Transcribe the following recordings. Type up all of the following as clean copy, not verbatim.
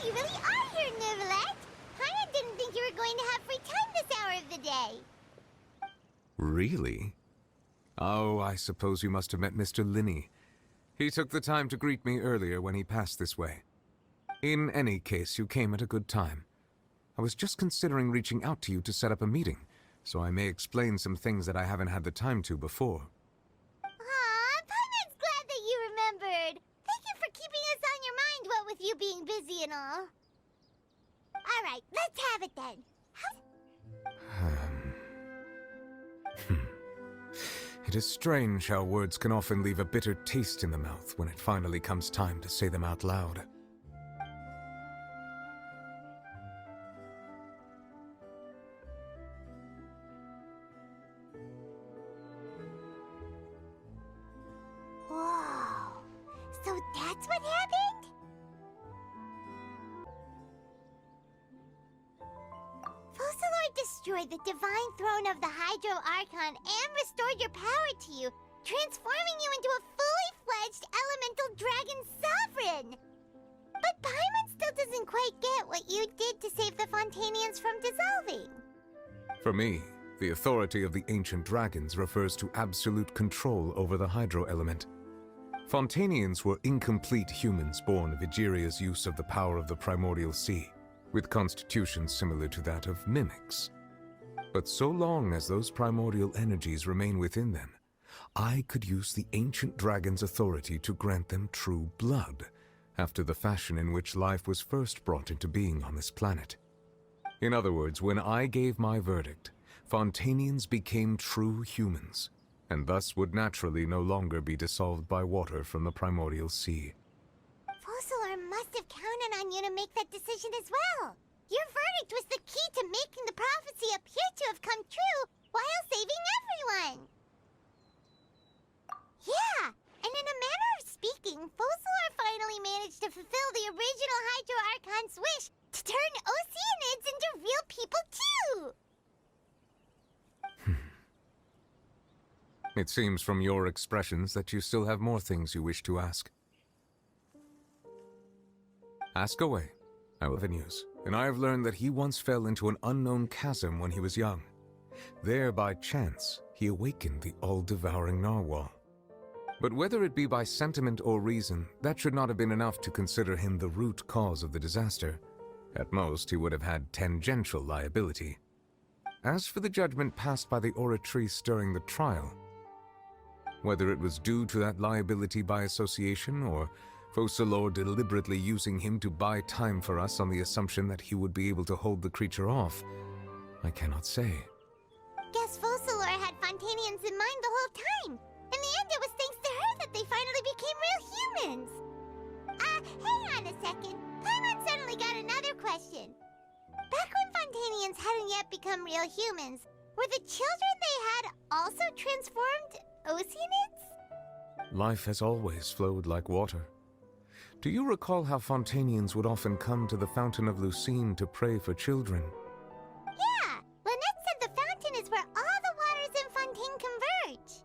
you really are here, Neuvillette. Paimon didn't think you were going to have free time this hour of the day. Really? Oh, I suppose you must have met Mr. Linney. He took the time to greet me earlier when he passed this way. In any case, you came at a good time. I was just considering reaching out to you to set up a meeting, so I may explain some things that I haven't had the time to before. Aw, Paimon's glad that you remembered. Thank you for keeping us on your mind, what with you being busy and all. All right, let's have it then. It is strange how words can often leave a bitter taste in the mouth when it finally comes time to say them out loud. Whoa, so that's what happened? Focalor destroyed the divine throne of the Hydro Archon and restored your power to you, transforming you into a fully fledged elemental dragon sovereign. But Paimon still doesn't quite get what you did to save the Fontainians from dissolving. For me, the authority of the ancient dragons refers to absolute control over the hydro element. Fontainians were incomplete humans born of Egeria's use of the power of the primordial sea, with constitutions similar to that of mimics. But so long as those primordial energies remain within them, I could use the ancient dragon's authority to grant them true blood, after the fashion in which life was first brought into being on this planet. In other words, when I gave my verdict, Fontainians became true humans, and thus would naturally no longer be dissolved by water from the primordial sea. Focalor must have counted on you to make that decision as well. Your verdict was the key to making the prophecy appear to have come true while saving everyone. Yeah, and in a manner of speaking, Focalor finally managed to fulfill the original Hydro Archon's wish to turn Oceanids into real people too! It seems from your expressions that you still have more things you wish to ask. Ask away. I will have news, and I have learned that he once fell into an unknown chasm when he was young. There, by chance, he awakened the all-devouring narwhal. But whether it be by sentiment or reason, that should not have been enough to consider him the root cause of the disaster. At most, he would have had tangential liability. As for the judgment passed by the oratrice during the trial, whether it was due to that liability by association or Focalor deliberately using him to buy time for us on the assumption that he would be able to hold the creature off, I cannot say. Guess Focalor had Fontainians in mind the whole time. In the end, it was thanks to her that they finally became real humans. Hang on a second. Paimon suddenly got another question. Back when Fontainians hadn't yet become real humans, were the children they had also transformed Oceanids? Life has always flowed like water. Do you recall how Fontainians would often come to the Fountain of Lucine to pray for children? Yeah, Lynette said the fountain is where all the waters in Fontaine converge.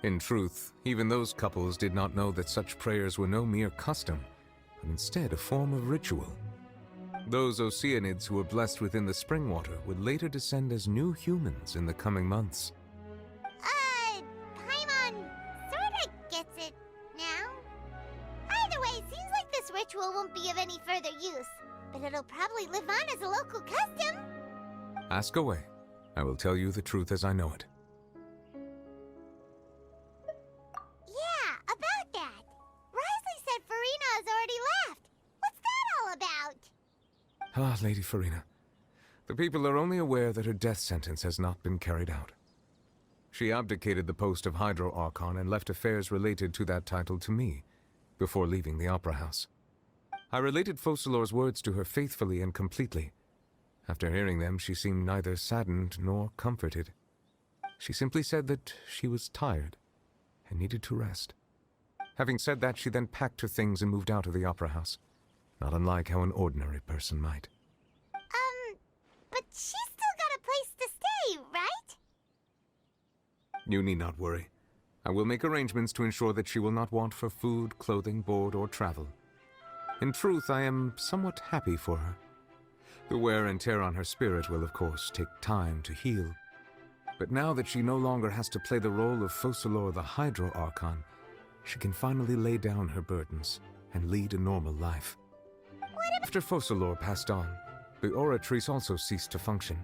In truth, even those couples did not know that such prayers were no mere custom, but instead a form of ritual. Those Oceanids who were blessed within the spring water would later descend as new humans in the coming months. Paimon sorta gets it now. Either way, seems like this ritual won't be of any further use, but it'll probably live on as a local custom. Ask away. I will tell you the truth as I know it. Yeah, about that. Risley said Farina has already left. What's that all about? Ah, Lady Farina. The people are only aware that her death sentence has not been carried out. She abdicated the post of Hydro Archon and left affairs related to that title to me, before leaving the Opera House. I related Focalor's words to her faithfully and completely. After hearing them, she seemed neither saddened nor comforted. She simply said that she was tired and needed to rest. Having said that, she then packed her things and moved out of the Opera House, not unlike how an ordinary person might. But she's still got a place to stay, right? You need not worry. I will make arrangements to ensure that she will not want for food, clothing, board, or travel. In truth, I am somewhat happy for her. The wear and tear on her spirit will, of course, take time to heal. But now that she no longer has to play the role of Focalor the Hydro Archon, she can finally lay down her burdens and lead a normal life. After Focalor passed on, the Oratrice also ceased to function.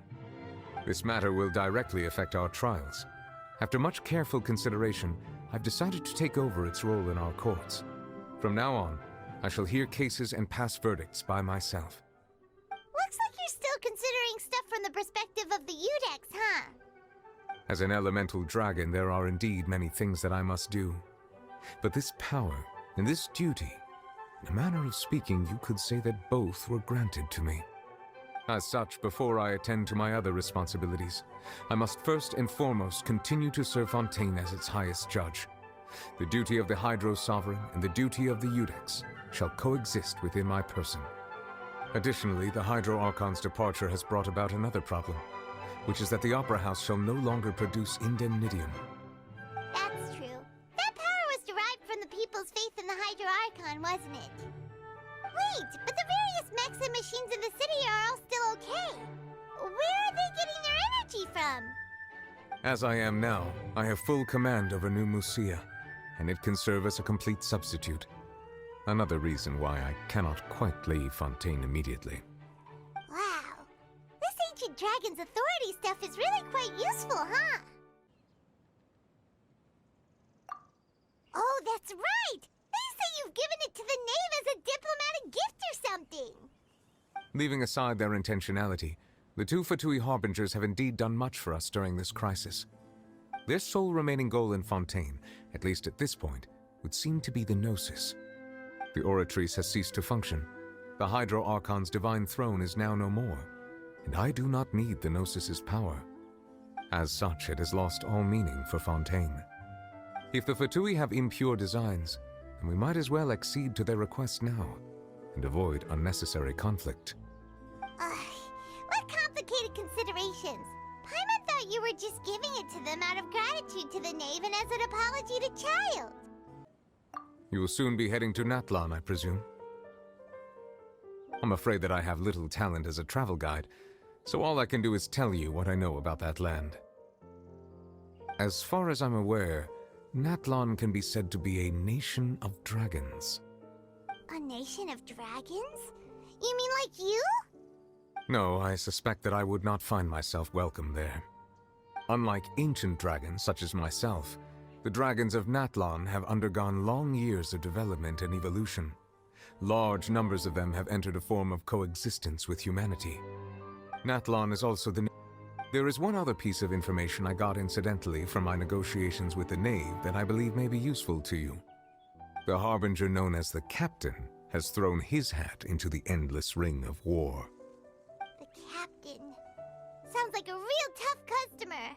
This matter will directly affect our trials. After much careful consideration, I've decided to take over its role in our courts. From now on, I shall hear cases and pass verdicts by myself. Looks like you're still considering stuff from the perspective of the Udex, huh? As an elemental dragon, there are indeed many things that I must do. But this power and this duty, in a manner of speaking, you could say that both were granted to me. As such, before I attend to my other responsibilities, I must first and foremost continue to serve Fontaine as its highest judge. The duty of the Hydro Sovereign and the duty of the Udex shall coexist within my person. Additionally, the Hydro Archon's departure has brought about another problem, which is that the Opera House shall no longer produce indemnitium. That's true. That power was derived from the people's faith in the Hydro Archon, wasn't it? Wait, but the various mechs and machines in the city are all still okay. Where are they getting their energy from? As I am now, I have full command over New Musia, and it can serve as a complete substitute. Another reason why I cannot quite leave Fontaine immediately. Wow. This ancient dragon's authority stuff is really quite useful, huh? Oh, that's right! They say you've given it to the knave as a diplomatic gift or something! Leaving aside their intentionality, the two Fatui Harbingers have indeed done much for us during this crisis. Their sole remaining goal in Fontaine, at least at this point, would seem to be the Gnosis. The Oratrice has ceased to function. The Hydro Archon's divine throne is now no more, and I do not need the Gnosis's power. As such, it has lost all meaning for Fontaine. If the Fatui have impure designs, then we might as well accede to their request now, and avoid unnecessary conflict. What complicated considerations? Paimon thought you were just giving it to them out of gratitude to the knave and as an apology to Child. You will soon be heading to Natlan, I presume? I'm afraid that I have little talent as a travel guide, so all I can do is tell you what I know about that land. As far as I'm aware, Natlan can be said to be a nation of dragons. A nation of dragons? You mean like you? No, I suspect that I would not find myself welcome there. Unlike ancient dragons such as myself, the dragons of Natlan have undergone long years of development and evolution. Large numbers of them have entered a form of coexistence with humanity. Natlan is also the... There is one other piece of information I got incidentally from my negotiations with the knave that I believe may be useful to you. The Harbinger known as the Captain has thrown his hat into the endless ring of war. The Captain. Sounds like a real tough customer.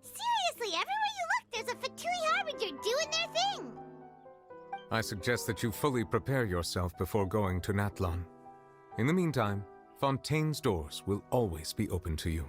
Seriously, everywhere you look, there's a Fatui Harbinger doing their thing. I suggest that you fully prepare yourself before going to Natlan. In the meantime, Fontaine's doors will always be open to you.